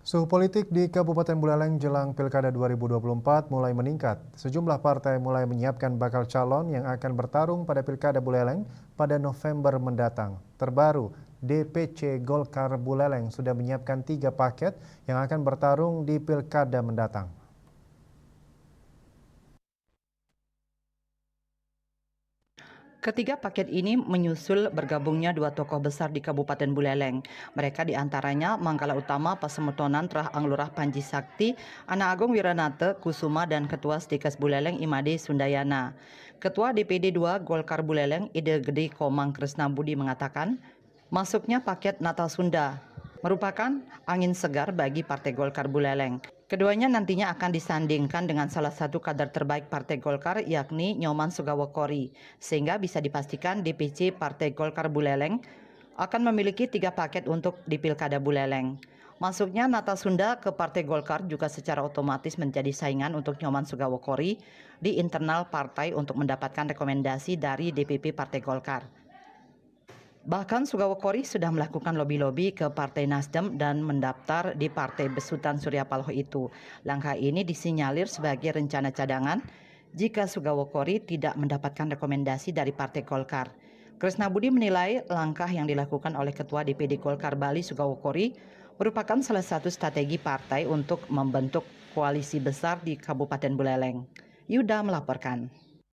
Suhu politik di Kabupaten Buleleng jelang Pilkada 2024 mulai meningkat. Sejumlah partai mulai menyiapkan bakal calon yang akan bertarung pada Pilkada Buleleng pada November mendatang. Terbaru, DPC Golkar Buleleng sudah menyiapkan 3 paket yang akan bertarung di Pilkada mendatang. Ketiga paket ini menyusul bergabungnya dua tokoh besar di Kabupaten Buleleng. Mereka diantaranya Manggala Utama Pasemutonan Trah Anglurah Panji Sakti, Ana Agung Wiranate Kusuma dan Ketua Stikes Buleleng Imade Sundayana. Ketua DPD 2 Golkar Buleleng Ide Gede Komang Kresna Budi mengatakan, masuknya paket Natal Sunda merupakan angin segar bagi Partai Golkar Buleleng. Keduanya nantinya akan disandingkan dengan salah satu kader terbaik Partai Golkar yakni Nyoman Sugawokori, sehingga bisa dipastikan DPC Partai Golkar Buleleng akan memiliki 3 paket untuk di Pilkada Buleleng. Masuknya Natal Sunda ke Partai Golkar juga secara otomatis menjadi saingan untuk Nyoman Sugawokori di internal partai untuk mendapatkan rekomendasi dari DPP Partai Golkar. Bahkan Sugawokori sudah melakukan lobi-lobi ke Partai Nasdem dan mendaftar di Partai Besutan Surya Paloh itu. Langkah ini disinyalir sebagai rencana cadangan jika Sugawokori tidak mendapatkan rekomendasi dari Partai Golkar. Kresna Budi menilai langkah yang dilakukan oleh Ketua DPD Golkar Bali Sugawokori merupakan salah satu strategi partai untuk membentuk koalisi besar di Kabupaten Buleleng. Yuda melaporkan.